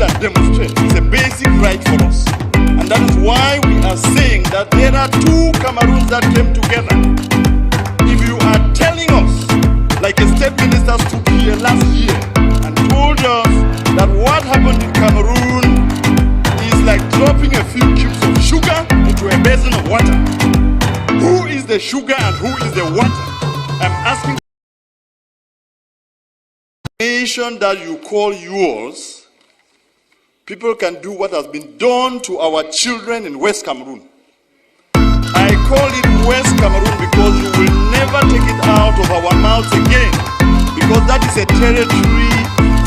and demonstrate. It's a basic right for us. And that is why we are saying that there are two Cameroons that came together. If you are telling us, like a state minister stood here last year and told us that what happened in Cameroon is like dropping a few cubes of sugar into a basin of water. Who is the sugar and who is the water? I'm asking the nation that you call yours, people can do what has been done to our children in West Cameroon. I call it West Cameroon because you will never take it out of our mouths again, because that is a territory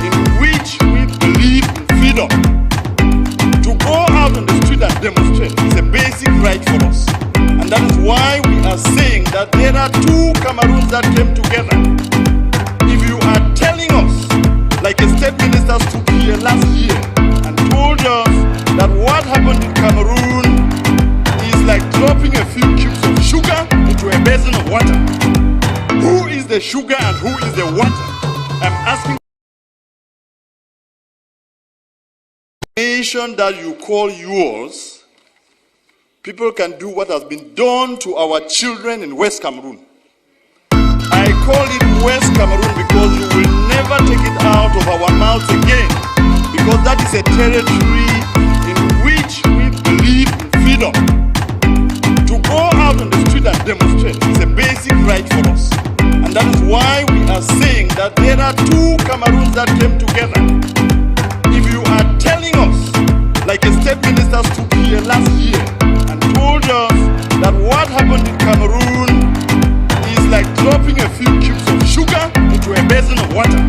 in which we believe in freedom. To go out on the street and demonstrate is a basic right for us. And that is why we are saying that there are two Cameroons that came together. If you are telling us, like a state minister stood here last year and told us that what happened in Cameroon is like dropping a few cubes of sugar into a basin of water. Who is the sugar and who is the water? I'm asking the nation that you call yours, people can do what has been done to our children in West Cameroon. I call it West Cameroon because you will never take it out of our mouths again, because that is a territory in which we believe in freedom. To go out on the street and demonstrate is a basic right for us. And that is why we are saying that there are two Cameroons that came together. If you are telling us, like a state minister stood here last year and told us that what happened in Cameroon is like dropping a few cubes of sugar into a basin of water.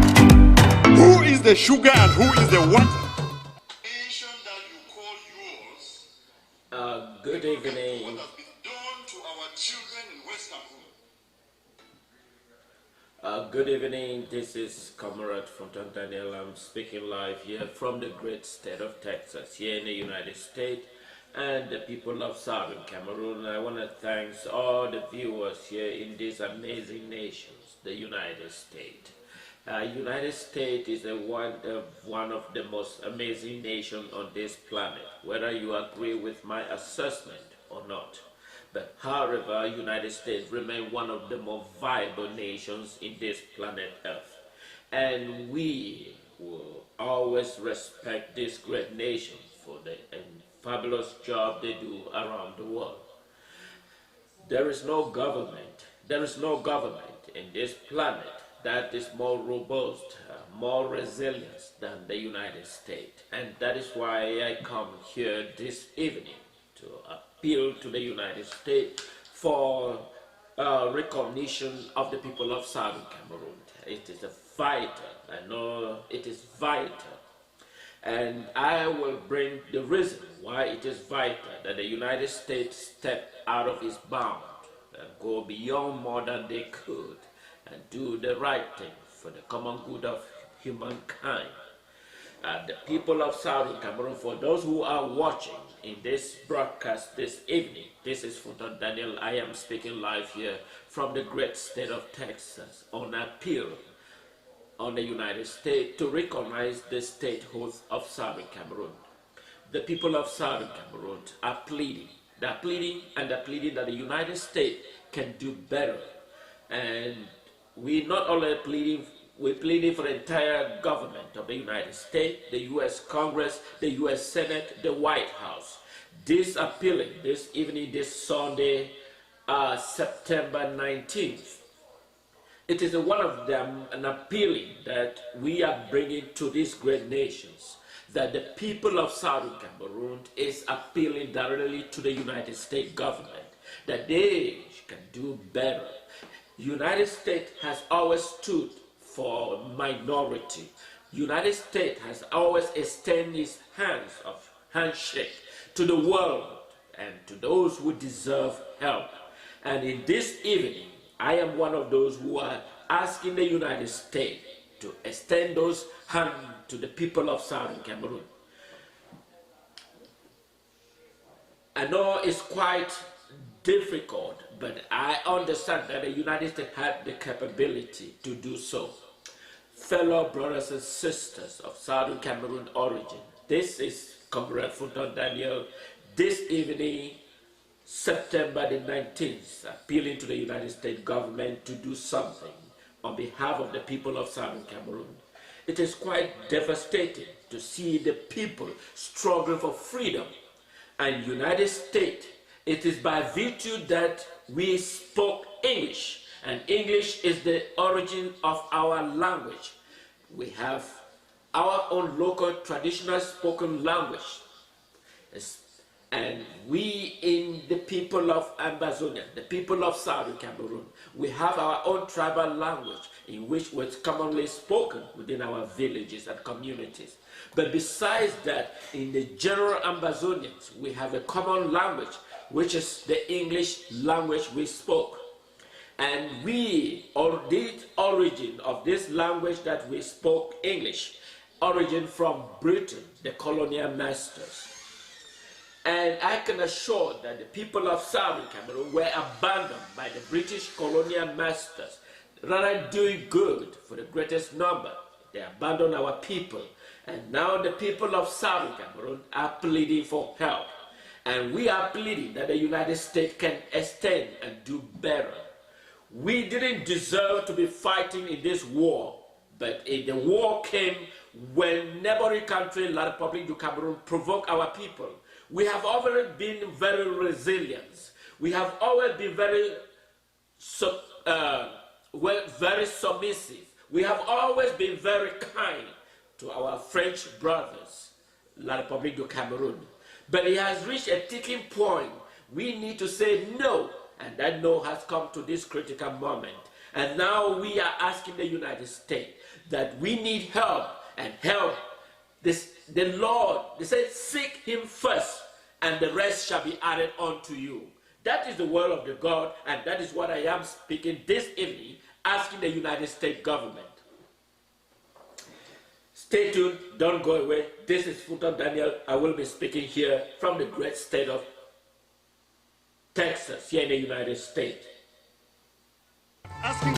Who is the sugar and who is the water? Nation that you call yours. Good evening. What has been done to our children in West Cameroon? Good evening. This is Comrade Fontaine Daniel. I'm speaking live here from the great state of Texas, here in the United States, and the people of Southern Cameroon. I want to thank all the viewers here in this amazing nation, the United States. United States is one of the most amazing nations on this planet, whether you agree with my assessment or not. But however, United States remains one of the most viable nations in this planet Earth. And we will always respect this great nation for the fabulous job they do around the world. There is no government in this planet that is more robust, more resilient than the United States. And that is why I come here this evening to appeal to the United States for recognition of the people of Southern Cameroon. It is vital. I know it is vital. And I will bring the reason why it is vital that the United States step out of its bound and go beyond more than they could and do the right thing for the common good of humankind. The people of Southern Cameroon, for those who are watching in this broadcast this evening, this is Fontaine Daniel. I am speaking live here from the great state of Texas on appeal on the United States to recognize the statehood of Southern Cameroon. The people of Southern Cameroon are pleading. They're pleading that the United States can do better. And we're not only pleading, we're pleading for the entire government of the United States, the U.S. Congress, the U.S. Senate, the White House. This appealing this evening, this Sunday, September 19th. It is one of them, an appealing that we are bringing to these great nations, that the people of Southern Cameroon is appealing directly to the United States government, that they can do better. United States has always stood for minority. United States has always extended its hands of handshake to the world and to those who deserve help. And in this evening, I am one of those who are asking the United States to extend those hands to the people of Southern Cameroon. I know it's quite difficult, but I understand that the United States had the capability to do so. Fellow brothers and sisters of Southern Cameroon origin, This is Comrade Fulton Daniel. This evening, September the 19th, appealing to the United States government to do something on behalf of the people of Southern Cameroon. It is quite devastating to see the people struggling for freedom. And United States, it is by virtue that we spoke English, and English is the origin of our language. We have our own local traditional spoken language. And we in the people of Ambazonia, the people of Southern Cameroon, we have our own tribal language in which was commonly spoken within our villages and communities. But besides that, in the general Ambazonians, we have a common language, which is the English language we spoke. And we, or the origin of this language that we spoke, English, origin from Britain, the colonial masters. And I can assure that the people of Southern Cameroon were abandoned by the British colonial masters. Rather than doing good for the greatest number, they abandoned our people. And now the people of Southern Cameroon are pleading for help. And we are pleading that the United States can extend and do better. We didn't deserve to be fighting in this war, but the war came when neighboring country, La Republique du Cameroun, provoked our people. We have always been very resilient. We have always been very submissive. We have always been very kind to our French brothers, La Republique du Cameroun. But it has reached a tipping point. We need to say no, and that no has come to this critical moment. And now we are asking the United States that we need help, and help. The Lord, they say, seek him first, and the rest shall be added unto you. That is the word of the God, and that is what I am speaking this evening, asking the United States government. Stay tuned, don't go away. This is Fulton Daniel. I will be speaking here from the great state of Texas, here in the United States. Asking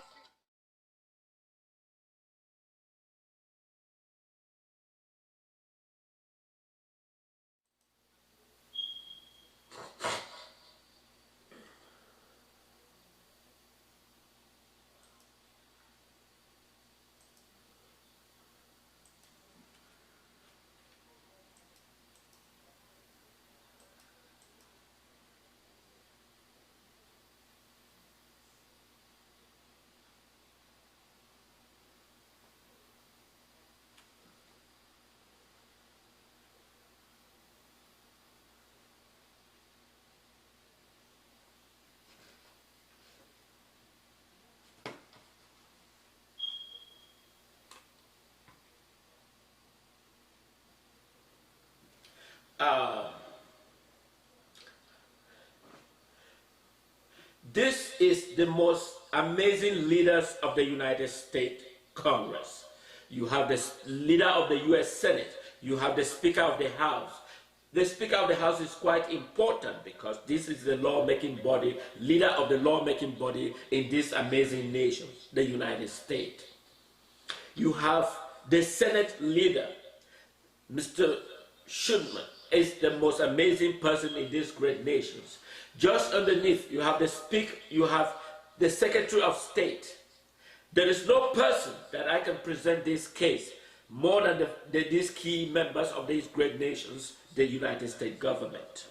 This is the most amazing leaders of the United States Congress. You have the leader of the U.S. Senate. You have the Speaker of the House. The Speaker of the House is quite important because this is the lawmaking body, leader of the lawmaking body in this amazing nation, the United States. You have the Senate leader, Mr. Schumann, is the most amazing person in these great nations. Just underneath, you have the Secretary of State. There is no person that I can present this case more than these key members of these great nations, the United States government.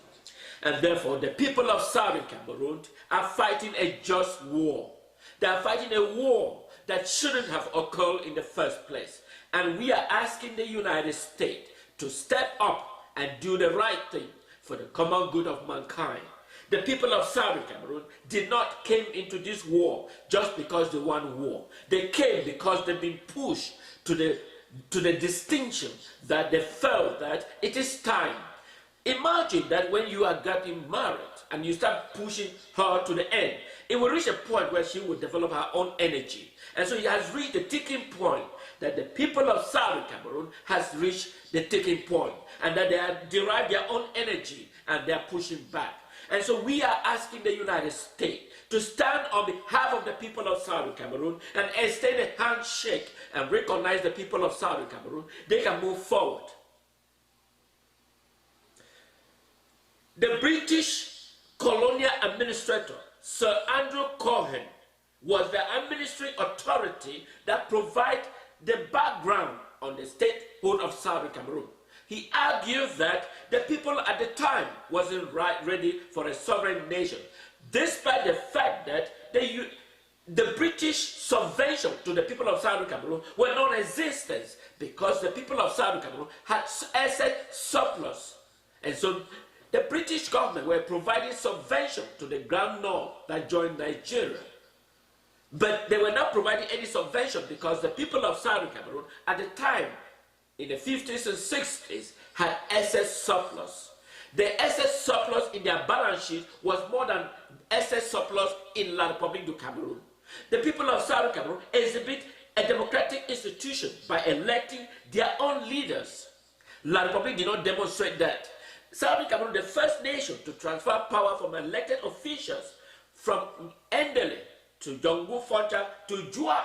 And therefore, the people of Southern Cameroon are fighting a just war. They are fighting a war that shouldn't have occurred in the first place. And we are asking the United States to step up and do the right thing for the common good of mankind. The people of Southern Cameroon did not came into this war just because they won war. They came because they've been pushed to the distinction that they felt that it is time. Imagine that when you are getting married and you start pushing her to the end, it will reach a point where she will develop her own energy. And so it has reached the ticking point that the people of Southern Cameroon has reached the ticking point, and that they have derived their own energy and they are pushing back. And so we are asking the United States to stand on behalf of the people of Southern Cameroon and extend a handshake and recognize the people of Southern Cameroon. They can move forward. The British colonial administrator, Sir Andrew Cohen, was the administrative authority that provided the background on the statehood of Southern Cameroon. He argued that the people at the time wasn't ready for a sovereign nation, despite the fact that the British subvention to the people of Southern Cameroon were non-existent because the people of Southern Cameroon had asset surplus. And so the British government were providing subvention to the Grand North that joined Nigeria. But they were not providing any subvention because the people of Southern Cameroon at the time, in the 50s and 60s, had excess surplus. The excess surplus in their balance sheet was more than excess surplus in La Republique du Cameroun. The people of Southern Cameroon exhibit a democratic institution by electing their own leaders. La Republique did not demonstrate that. Southern Cameroon, the first nation to transfer power from elected officials from Ndele to Jongu Foncha to Jua.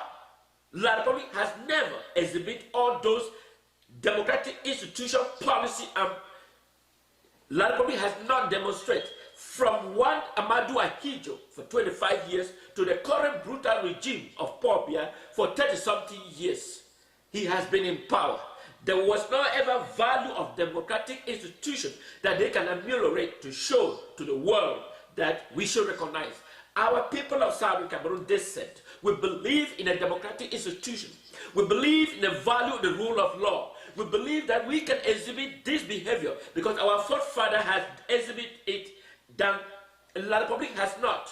La Republique has never exhibited all those democratic institution policy, and La Republique has not demonstrated from one Amadou Ahidjo for 25 years to the current brutal regime of Paul Biya for 30-something years. He has been in power. There was no ever value of democratic institution that they can ameliorate to show to the world that we should recognize. Our people of Southern Cameroon descent, we believe in a democratic institution. We believe in the value of the rule of law. We believe that we can exhibit this behavior because our forefather has exhibited it than La Republique has not.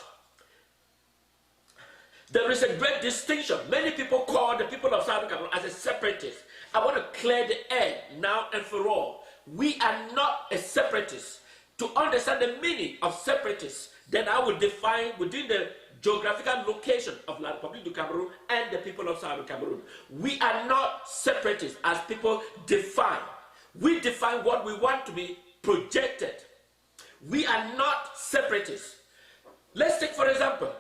There is a great distinction. Many people call the people of Southern Cameroon as a separatist. I want to clear the air now and for all. We are not a separatist. To understand the meaning of separatists, then I will define within the geographical location of La Republique du Cameroun and the people of Southern Cameroon. We are not separatists as people define. We define what we want to be projected. We are not separatists. Let's take, for example,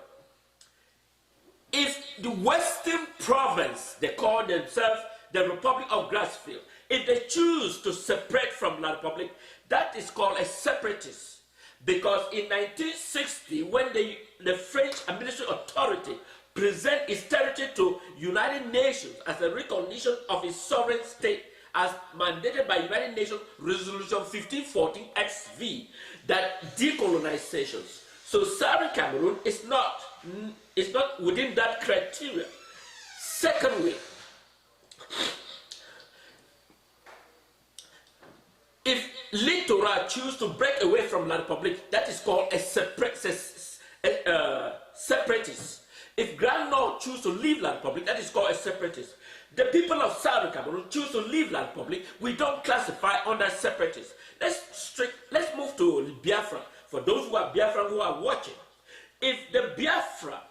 if the Western province, they call themselves the Republic of Grassfield, if they choose to separate from La Republique, that is called a separatist. Because in 1960, when the French administrative authority presented its territory to United Nations as a recognition of its sovereign state, as mandated by United Nations Resolution 1514 XV, that decolonizations. So Southern Cameroon is not within that criteria. Secondly, if Littoral choose to break away from La Republique, that is called a separatist. If Grand Nord choose to leave La Republique, that is called a separatist. The people of Southern Cameroon choose to leave La Republique, we don't classify under separatists. Let's move to Biafra. For those who are Biafra who are watching, if the Biafra,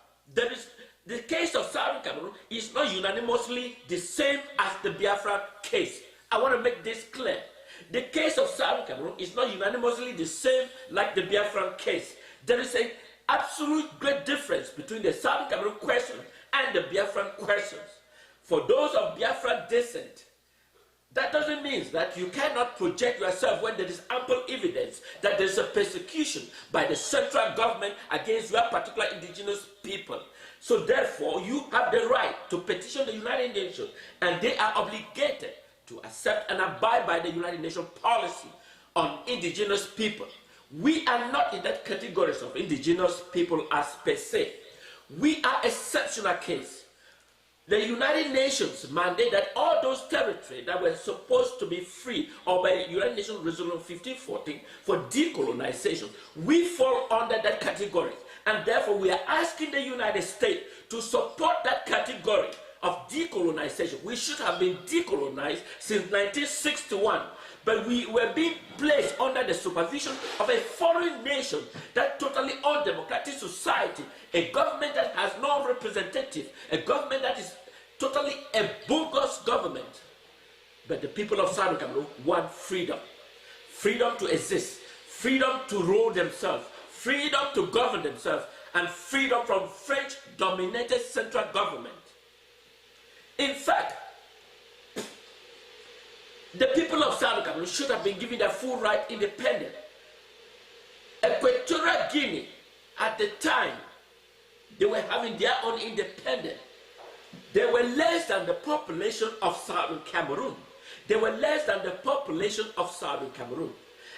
the case of Southern Cameroon is not unanimously the same as the Biafra case. I want to make this clear. The case of Southern Cameroon is not unanimously the same like the Biafran case. There is an absolute great difference between the Southern Cameroon question and the Biafran questions. For those of Biafran descent, that doesn't mean that you cannot project yourself when there is ample evidence that there is a persecution by the central government against your particular indigenous people. So therefore, you have the right to petition the United Nations, and they are obligated to accept and abide by the United Nations policy on indigenous people. We are not in that category of indigenous people as per se. We are exceptional case. The United Nations mandate that all those territories that were supposed to be free or by United Nations Resolution 1514 for decolonization, we fall under that category. And therefore we are asking the United States to support that category of decolonization. We should have been decolonized since 1961, but we were being placed under the supervision of a foreign nation, that totally undemocratic society, a government that has no representative, a government that is totally a bogus government. But the people of Southern Cameroon want freedom. Freedom to exist, freedom to rule themselves, freedom to govern themselves, and freedom from French-dominated central government. In fact, the people of Southern Cameroon should have been given their full right independence. Guinea, at the time, they were having their own independence. They were less than the population of Southern Cameroon. They were less than the population of Southern Cameroon.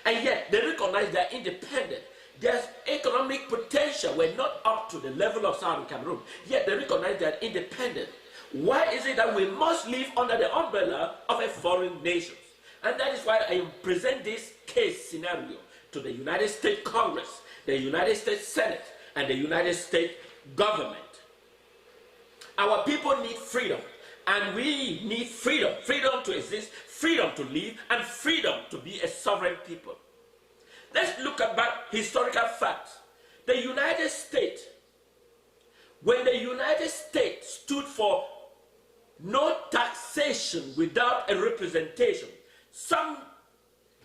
And yet, they recognized their independence. Their economic potential were not up to the level of Southern Cameroon. Yet, they recognized their independence. Why is it that we must live under the umbrella of a foreign nation? And that is why I present this case scenario to the United States Congress, the United States Senate, and the United States government. Our people need freedom, and we need freedom. Freedom to exist, freedom to live, and freedom to be a sovereign people. Let's look at historical facts. The United States, when the United States stood for no taxation without a representation, some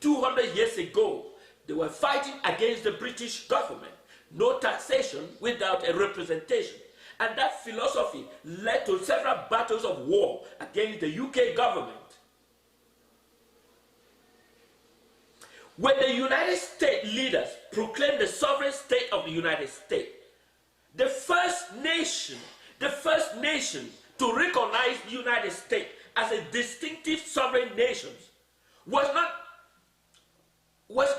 200 years ago, they were fighting against the British government. No taxation without a representation. And that philosophy led to several battles of war against the UK government. When the United States leaders proclaimed the sovereign state of the United States, the first nation to recognize the United States as a distinctive sovereign nation was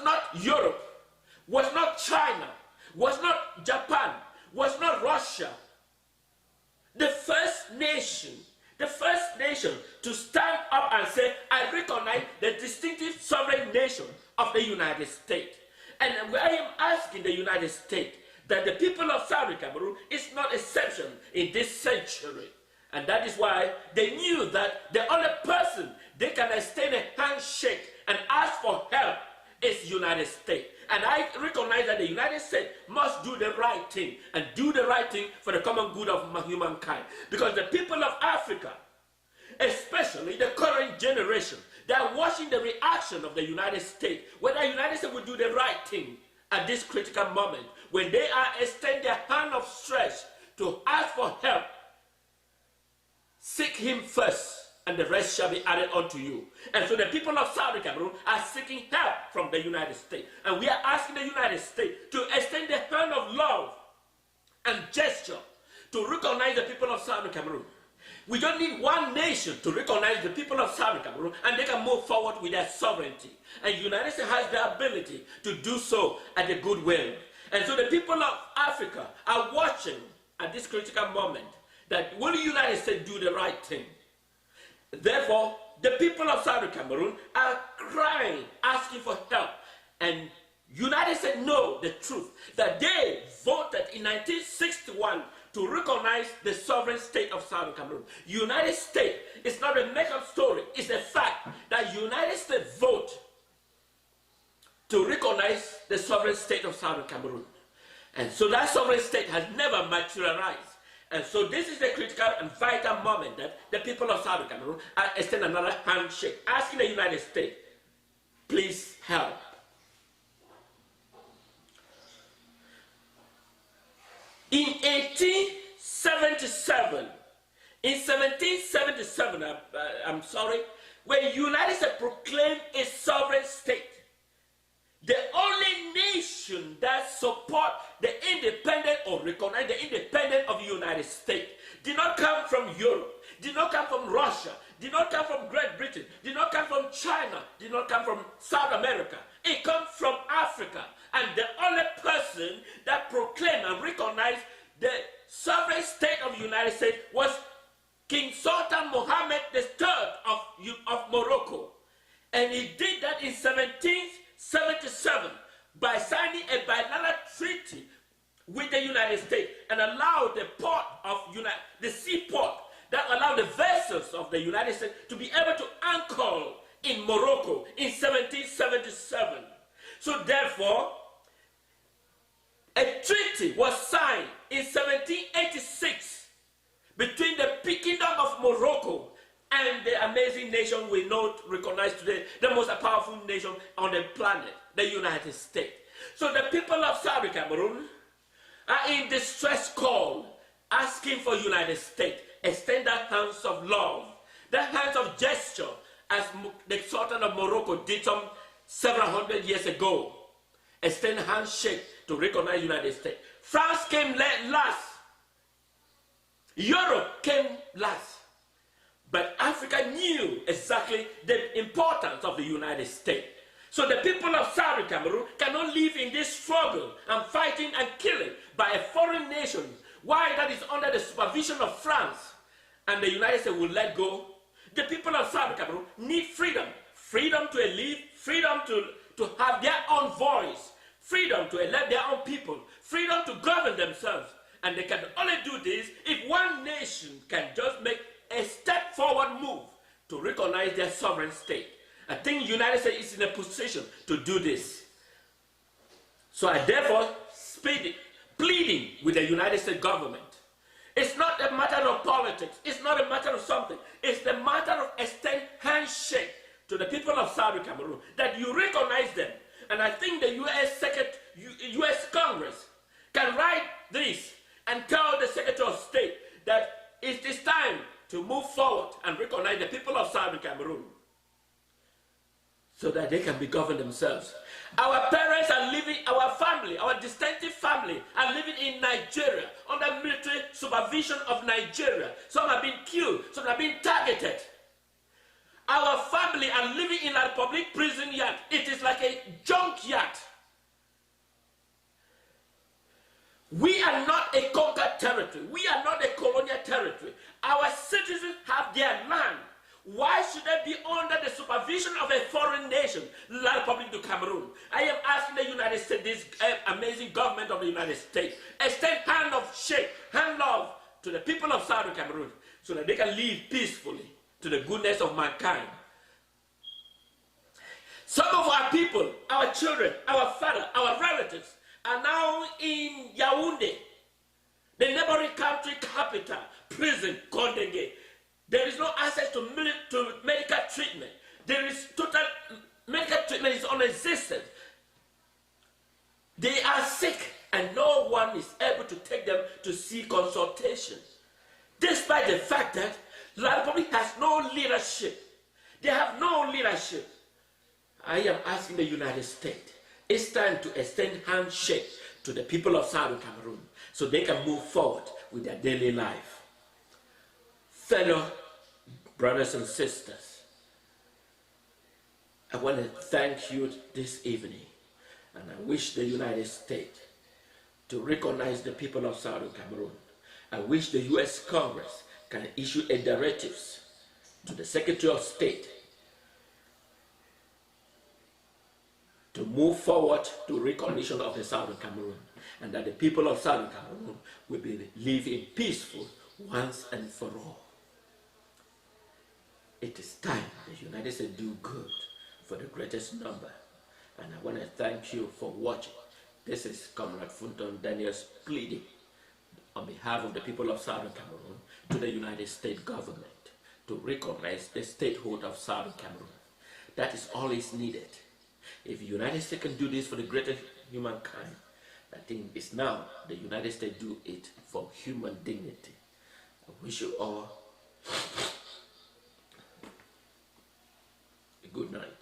not Europe, was not China, was not Japan, was not Russia. The first nation to stand up and say, I recognize the distinctive sovereign nation of the United States. And I am asking the United States that the people of Southern Cameroon is not exception in this century. And that is why they knew that the only person they can extend a handshake and ask for help is United States. And I recognize that the United States must do the right thing and do the right thing for the common good of humankind. Because the people of Africa, especially the current generation, they are watching the reaction of the United States, whether the United States will do the right thing at this critical moment, when they are extend their hand of stretch to ask for help. Seek him first, and the rest shall be added unto you. And so the people of Southern Cameroon are seeking help from the United States. And we are asking the United States to extend the hand of love and gesture to recognize the people of Southern Cameroon. We don't need one nation to recognize the people of Southern Cameroon, and they can move forward with their sovereignty. And the United States has the ability to do so at a good will. And so the people of Africa are watching at this critical moment that will the United States do the right thing? Therefore, the people of Southern Cameroon are crying, asking for help. And United States know the truth, that they voted in 1961 to recognize the sovereign state of Southern Cameroon. United States is not a make-up story. It's a fact that United States vote to recognize the sovereign state of Southern Cameroon. And so that sovereign state has never materialized. And so this is the critical and vital moment that the people of Southern Cameroon are extending another handshake, asking the United States, please help. In 1777, when the United States proclaimed a sovereign state, the only nation that support the independent or recognize the independence of the United States did not come from Europe, did not come from Russia, did not come from Great Britain, did not come from China, did not come from South America. It comes from Africa. And the only person that proclaimed and recognized the sovereign state of the United States was King Sultan Mohammed III of Morocco. And he did that in 1777 by signing a bilateral treaty with the United States and allowed the port of the seaport that allowed the vessels of the United States to be able to anchor in Morocco in 1777. So therefore, a treaty was signed in 1786 between the Kingdom of Morocco and the amazing nation we know, recognize today, the most powerful nation on the planet, the United States. So the people of Southern Cameroon are in distress call, asking for United States, extend their hands of love, the hands of gesture, as the Sultan of Morocco did some several hundred years ago. extend handshake to recognize the United States. France came last. Europe came last. But Africa knew exactly the importance of the United States. So the people of Southern Cameroon cannot live in this struggle and fighting and killing by a foreign nation. Why that is under the supervision of France and the United States will let go. The people of Southern Cameroon need freedom. Freedom to live, freedom to have their own voice, freedom to elect their own people, freedom to govern themselves. And they can only do this if one nation can just make a step forward move to recognize their sovereign state. I think the United States is in a position to do this. So I therefore pleading with the United States government. It's not a matter of politics. It's not a matter of something. It's the matter of extend handshake to the people of Southern Cameroon, that you recognize them. And I think the U.S. Congress can write this and tell the Secretary of State that it is time to move forward and recognize the people of Southern Cameroon so that they can be governed themselves. Our parents are living, our family, our distinctive family are living in Nigeria under military supervision of Nigeria. Some have been killed, some have been targeted. Our family are living in a Republique prison yard. It is like a junkyard. We are not a conquered territory. We are not a colonial territory. Our citizens have their land. Why should they be under the supervision of a foreign nation, La Republique du Cameroon? I am asking the United States, this amazing government of the United States, extend hand of shake, hand love to the people of Southern Cameroon so that they can live peacefully to the goodness of mankind. Some of our people, our children, our father, our relatives are now in Yaounde, the neighboring country capital, prison, Condé. There is no access to medical treatment. There is total medical treatment is non-existent. They are sick and no one is able to take them to see consultation. Despite the fact that La Republique has no leadership. They have no leadership. I am asking the United States, it's time to extend handshake to the people of Southern Cameroon so they can move forward with their daily life. Fellow brothers and sisters, I want to thank you this evening, and I wish the United States to recognize the people of Southern Cameroon. I wish the U.S. Congress can issue a directives to the Secretary of State to move forward to recognition of the Southern Cameroon, and that the people of Southern Cameroon will be living peaceful once and for all. It is time the United States do good for the greatest number. And I want to thank you for watching. This is Comrade Funton Daniels pleading on behalf of the people of Southern Cameroon to the United States government to recognize the statehood of Southern Cameroon. That is all is needed. If the United States can do this for the greater humankind, I think it's now the United States do it for human dignity. I wish you all a good night.